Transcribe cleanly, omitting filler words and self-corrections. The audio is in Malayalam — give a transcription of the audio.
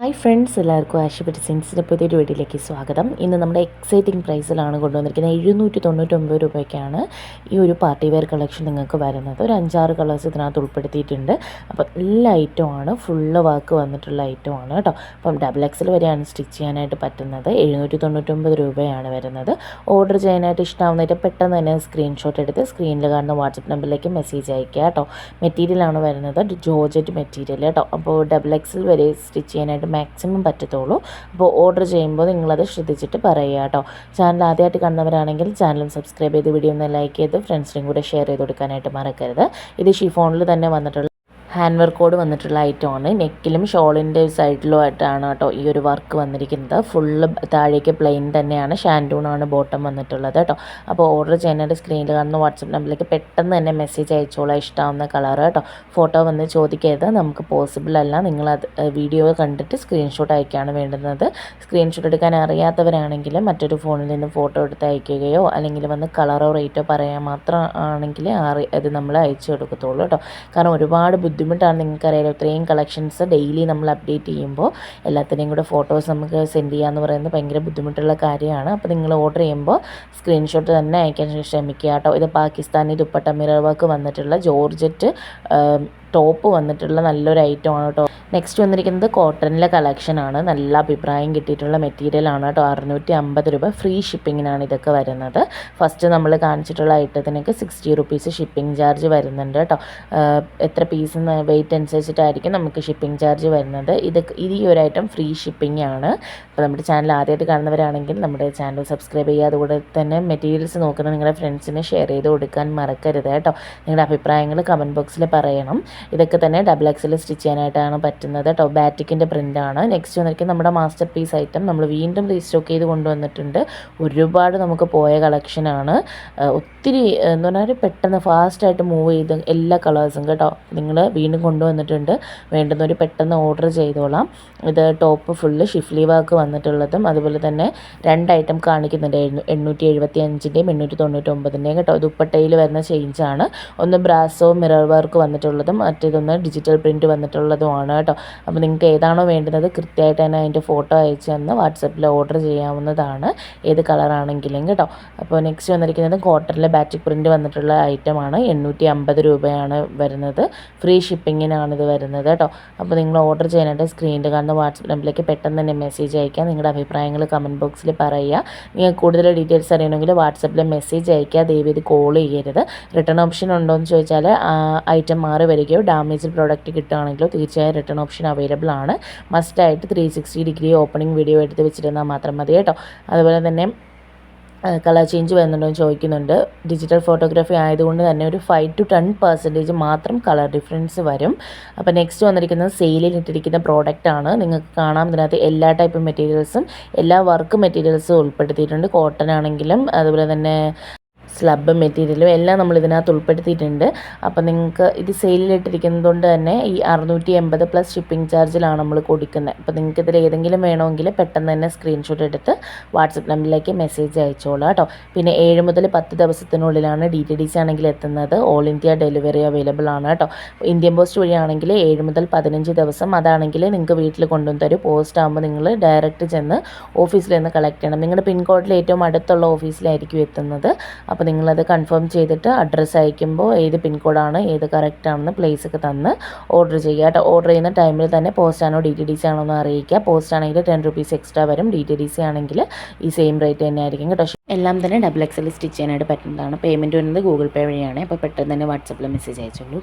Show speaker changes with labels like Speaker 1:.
Speaker 1: ഹായ് ഫ്രണ്ട്സ്, എല്ലാവർക്കും ആശുപത്രി സെൻസിൻ്റെ പുതിയൊരു വീഡിയോയിലേക്ക് സ്വാഗതം. ഇന്ന് നമ്മുടെ എക്സൈറ്റിംഗ് പ്രൈസിലാണ് കൊണ്ടുവന്നിരിക്കുന്നത്. 799 രൂപയ്ക്കാണ് ഈ ഒരു പാർട്ടി വെയർ കളക്ഷൻ നിങ്ങൾക്ക് വരുന്നത്. ഒരു 5-6 കളേഴ്സ് ഇതിനകത്ത് ഉൾപ്പെടുത്തിയിട്ടുണ്ട്. അപ്പോൾ എല്ലാ ഐറ്റമാണ്, ഫുള്ള് വർക്ക് വന്നിട്ടുള്ള ഐറ്റമാണ് കേട്ടോ. അപ്പം XXL വരെയാണ് സ്റ്റിച്ച് ചെയ്യാനായിട്ട് പറ്റുന്നത്. 799 രൂപയാണ് വരുന്നത്. ഓർഡർ ചെയ്യാനായിട്ട് ഇഷ്ടമാവുന്നതായിട്ട് പെട്ടെന്ന് തന്നെ സ്ക്രീൻഷോട്ട് എടുത്ത് സ്ക്രീനിൽ കാണുന്ന വാട്സപ്പ് നമ്പറിലേക്ക് മെസ്സേജ് അയക്കുക കേട്ടോ. മെറ്റീരിയലാണ് വരുന്നത് ജോർജറ്റ് മെറ്റീരിയൽ കേട്ടോ. അപ്പോൾ XXL വരെ സ്റ്റിച്ച് ചെയ്യാനായിട്ട് മാക്സിമം പറ്റത്തുള്ളൂ. അപ്പോൾ ഓർഡർ ചെയ്യുമ്പോൾ നിങ്ങളത് ശ്രദ്ധിച്ചിട്ട് പറയുക കേട്ടോ. ചാനൽ ആദ്യമായിട്ട് കാണുന്നവരാണെങ്കിൽ ചാനലും സബ്സ്ക്രൈബ് ചെയ്ത് വീഡിയോ ഒന്ന് ലൈക്ക് ചെയ്ത് ഫ്രണ്ട്സിനും കൂടെ ഷെയർ ചെയ്ത് കൊടുക്കാനായിട്ട് മറക്കരുത്. ഇത് ഷിഫോണിൽ തന്നെ വന്നിട്ടുള്ള ഹാൻഡ് വർക്കോട് വന്നിട്ടുള്ള ഐറ്റമാണ്. നെക്കിലും ഷോളിൻ്റെ സൈഡിലും ആയിട്ടാണ് കേട്ടോ ഈ ഒരു വർക്ക് വന്നിരിക്കുന്നത്. ഫുള്ള് താഴേക്ക് പ്ലെയിൻ തന്നെയാണ്. ഷാൻഡൂണാണ് ബോട്ടം വന്നിട്ടുള്ളത് കേട്ടോ. അപ്പോൾ ഓർഡർ ചെയ്യാനായിട്ട് സ്ക്രീനിൽ കാണുന്ന വാട്സപ്പ് നമ്പറിലേക്ക് പെട്ടെന്ന് തന്നെ മെസ്സേജ് അയച്ചോളാം ഇഷ്ടമാവുന്ന കളർ കേട്ടോ. ഫോട്ടോ വന്ന് ചോദിക്കരുത്, നമുക്ക് പോസിബിൾ അല്ല. നിങ്ങളത് വീഡിയോ കണ്ടിട്ട് സ്ക്രീൻഷോട്ട് അയക്കുകയാണ് വേണ്ടുന്നത്. സ്ക്രീൻഷോട്ട് എടുക്കാൻ അറിയാത്തവരാണെങ്കിൽ മറ്റൊരു ഫോണിൽ നിന്ന് ഫോട്ടോ എടുത്ത് അയക്കുകയോ അല്ലെങ്കിൽ വന്ന് കളറോ റേറ്റോ പറയാൻ മാത്രം ആണെങ്കിൽ അത് നമ്മൾ അയച്ചു കൊടുക്കത്തുള്ളൂ കേട്ടോ. കാരണം ഒരുപാട് ബുദ്ധിമുട്ടാണ്, നിങ്ങൾക്കറിയാലോ. ഇത്രയും കളക്ഷൻസ് ഡെയിലി നമ്മൾ അപ്ഡേറ്റ് ചെയ്യുമ്പോൾ എല്ലാത്തിനെയും കൂടെ ഫോട്ടോസ് നമുക്ക് സെൻഡ് ചെയ്യാന്ന് പറയുന്നത് ഭയങ്കര ബുദ്ധിമുട്ടുള്ള കാര്യമാണ്. അപ്പോൾ നിങ്ങൾ ഓർഡർ ചെയ്യുമ്പോൾ സ്ക്രീൻഷോട്ട് തന്നെ അയക്കാൻ ശ്രമിക്കുക കേട്ടോ. ഇത് പാകിസ്ഥാനി ദുപ്പട്ട മിറർ വർക്ക് വന്നിട്ടുള്ള ജോർജറ്റ് ടോപ്പ് വന്നിട്ടുള്ള നല്ലൊരു ഐറ്റമാണ് കേട്ടോ. നെക്സ്റ്റ് വന്നിരിക്കുന്നത് കോട്ടണിലെ കളക്ഷനാണ്. നല്ല അഭിപ്രായം കിട്ടിയിട്ടുള്ള മെറ്റീരിയലാണ് കേട്ടോ. 650 രൂപ ഫ്രീ ഷിപ്പിങ്ങിനാണ് ഇതൊക്കെ വരുന്നത്. ഫസ്റ്റ് നമ്മൾ കാണിച്ചിട്ടുള്ള ഐറ്റത്തിനൊക്കെ 60 റുപ്പീസ് ഷിപ്പിംഗ് ചാർജ് വരുന്നുണ്ട് കേട്ടോ. എത്ര പീസ് വെയിറ്റ് അനുസരിച്ചിട്ടായിരിക്കും നമുക്ക് ഷിപ്പിംഗ് ചാർജ് വരുന്നത്. ഈ ഒരു ഐറ്റം ഫ്രീ ഷിപ്പിംഗ് ആണ്. അപ്പോൾ നമ്മുടെ ചാനൽ ആദ്യമായിട്ട് കാണുന്നവരാണെങ്കിൽ നമ്മുടെ ചാനൽ സബ്സ്ക്രൈബ് ചെയ്യുക. അതുകൂടെ തന്നെ മെറ്റീരിയൽസ് നോക്കുന്ന നിങ്ങളുടെ ഫ്രണ്ട്സിന് ഷെയർ ചെയ്ത് കൊടുക്കാൻ മറക്കരുത് കേട്ടോ. നിങ്ങളുടെ അഭിപ്രായങ്ങൾ കമൻറ്റ് ബോക്സിൽ പറയണം. ഇതൊക്കെ തന്നെ XXL സ്റ്റിച്ച് ചെയ്യാനായിട്ടാണ് പറ്റുന്നത് കേട്ടോ. ബാറ്റിക്കിൻ്റെ പ്രിൻ്റാണ്. നെക്സ്റ്റ് വന്നിരിക്കുന്നത് നമ്മുടെ മാസ്റ്റർ പീസ് ഐറ്റം നമ്മൾ വീണ്ടും റീസ്റ്റോക്ക് ചെയ്ത് കൊണ്ടുവന്നിട്ടുണ്ട്. ഒരുപാട് നമുക്ക് പോയ കളക്ഷനാണ്. ഒത്തിരി എന്ന് പറഞ്ഞാൽ പെട്ടെന്ന് ഫാസ്റ്റായിട്ട് മൂവ് ചെയ്ത് എല്ലാ കളേഴ്സും കേട്ടോ നിങ്ങൾ വീണ്ടും കൊണ്ടുവന്നിട്ടുണ്ട്. വേണ്ടുന്നവർ പെട്ടെന്ന് ഓർഡർ ചെയ്തോളാം. ഇത് ടോപ്പ് ഫുള്ള് ഷിഫ്ലി വർക്ക് വന്നിട്ടുള്ളതും അതുപോലെ തന്നെ 2 ഐറ്റം കാണിക്കുന്നുണ്ട്. 875-ൻ്റെയും 899-ൻ്റെയും കേട്ടോ. ദുപ്പട്ടയിൽ വരുന്ന ചേഞ്ചാണ്. ഒന്ന് ബ്രാസോ മിറർ വർക്ക് വന്നിട്ടുള്ളതും മറ്റേതൊന്ന് ഡിജിറ്റൽ പ്രിൻറ്റ് വന്നിട്ടുള്ളതുമാണ് കേട്ടോ. അപ്പോൾ നിങ്ങൾക്ക് ഏതാണോ വേണ്ടുന്നത് കൃത്യമായിട്ട് തന്നെ അതിൻ്റെ ഫോട്ടോ അയച്ചു തന്ന് വാട്സപ്പിൽ ഓർഡർ ചെയ്യാവുന്നതാണ്, ഏത് കളറാണെങ്കിലും കേട്ടോ. അപ്പോൾ നെക്സ്റ്റ് വന്നിരിക്കുന്നത് കോട്ടണിലെ ബാറ്റിക് പ്രിൻറ്റ് വന്നിട്ടുള്ള ഐറ്റമാണ്. 850 രൂപയാണ് വരുന്നത്. ഫ്രീ ഷിപ്പിങ്ങിനാണ് ഇത് വരുന്നത് കേട്ടോ. അപ്പോൾ നിങ്ങൾ ഓർഡർ ചെയ്യാനായിട്ട് സ്ക്രീനിൽ കാണുന്ന വാട്സപ്പ് നമ്പറിലേക്ക് പെട്ടെന്ന് തന്നെ മെസ്സേജ് അയക്കുക. നിങ്ങളുടെ അഭിപ്രായങ്ങൾ കമൻറ്റ് ബോക്സിൽ പറയുക. നിങ്ങൾക്ക് കൂടുതൽ ഡീറ്റെയിൽസ് അറിയണമെങ്കിൽ വാട്സപ്പിൽ മെസ്സേജ് അയക്കുക. ദയവേത് കോൾ ചെയ്യരുത്. റിട്ടേൺ ഓപ്ഷൻ ഉണ്ടോ എന്ന് ചോദിച്ചാൽ ഐറ്റം മാറി വരികയോ ഡാമേജ് പ്രോഡക്റ്റ് കിട്ടുകയാണെങ്കിലോ തീർച്ചയായും റിട്ടേൺ ഓപ്ഷൻ അവൈലബിൾ ആണ്. മസ്റ്റായിട്ട് 360 ഡിഗ്രി ഓപ്പണിംഗ് വീഡിയോ എടുത്ത് വെച്ചിരുന്നാൽ മാത്രം മതി കേട്ടോ. അതുപോലെ തന്നെ കളർ ചേഞ്ച് വരുന്നുണ്ടോ എന്ന് ചോദിക്കുന്നുണ്ട്. ഡിജിറ്റൽ ഫോട്ടോഗ്രാഫി ആയതുകൊണ്ട് തന്നെ ഒരു 5 to 10% മാത്രം കളർ ഡിഫറൻസ് വരും. അപ്പോൾ നെക്സ്റ്റ് വന്നിരിക്കുന്നത് സെയിലിൽ ഇട്ടിരിക്കുന്ന പ്രോഡക്റ്റാണ്. നിങ്ങൾക്ക് കാണാം ഇതിനകത്ത് എല്ലാ ടൈപ്പ് മെറ്റീരിയൽസും എല്ലാ വർക്ക് മെറ്റീരിയൽസും ഉൾപ്പെടുത്തിയിട്ടുണ്ട്. കോട്ടൺ ആണെങ്കിലും അതുപോലെ തന്നെ സ്ലബ് മെറ്റീരിയലും എല്ലാം നമ്മൾ ഇതിനകത്ത് ഉൾപ്പെടുത്തിയിട്ടുണ്ട്. അപ്പോൾ നിങ്ങൾക്ക് ഇത് സെയിലിലിട്ടിരിക്കുന്നത് കൊണ്ട് തന്നെ ഈ 680 പ്ലസ് ഷിപ്പിംഗ് ചാർജിലാണ് നമ്മൾ കൊടുക്കുന്നത്. അപ്പോൾ നിങ്ങൾക്ക് ഇതിൽ ഏതെങ്കിലും വേണമെങ്കിൽ പെട്ടെന്ന് തന്നെ സ്ക്രീൻഷോട്ട് എടുത്ത് വാട്സപ്പ് നമ്പറിലേക്ക് മെസ്സേജ് അയച്ചോളാം കേട്ടോ. പിന്നെ 7 മുതൽ 10 ദിവസത്തിനുള്ളിലാണ് DTDC ആണെങ്കിൽ എത്തുന്നത്. ഓൾ ഇന്ത്യ ഡെലിവറി അവൈലബിൾ ആണ് കേട്ടോ. ഇന്ത്യൻ പോസ്റ്റ് വഴിയാണെങ്കിൽ 7 മുതൽ 15 ദിവസം. അതാണെങ്കിൽ നിങ്ങൾക്ക് വീട്ടിൽ കൊണ്ടുവന്ന് തരും. പോസ്റ്റ് ആകുമ്പോൾ നിങ്ങൾ ഡയറക്റ്റ് ചെന്ന് ഓഫീസിൽ നിന്ന് കളക്ട് ചെയ്യണം. നിങ്ങളുടെ പിൻകോഡിൽ ഏറ്റവും അടുത്തുള്ള ഓഫീസിലായിരിക്കും എത്തുന്നത്. അപ്പോൾ നിങ്ങളത് കൺഫേം ചെയ്തിട്ട് അഡ്രസ്സ് അയക്കുമ്പോൾ ഏത് പിൻകോഡാണ് ഏത് കറക്റ്റാണെന്ന് പ്ലേസൊക്കെ തന്ന് ഓർഡർ ചെയ്യുക കേട്ടോ. ഓർഡർ ചെയ്യുന്ന ടൈമിൽ തന്നെ പോസ്റ്റ് ആണോ DTDC ആണോ എന്ന് അറിയിക്കുക. പോസ്റ്റ് ആണെങ്കിൽ 10 റുപ്പീസ് എക്സ്ട്രാ വരും. DTDC ആണെങ്കിൽ ഈ സെയിം റേറ്റ് തന്നെ ആയിരിക്കും കേട്ടോ. എല്ലാം തന്നെ XXL സ്റ്റിച്ച് ചെയ്യാനായിട്ട് പറ്റുന്നതാണ്. പേയ്മെൻറ്റ് വരുന്നത് ഗൂഗിൾ പേ വഴിയാണ്. അപ്പോൾ പെട്ടെന്ന് തന്നെ വാട്സപ്പിൽ മെസ്സേജ് അയച്ചോളൂ.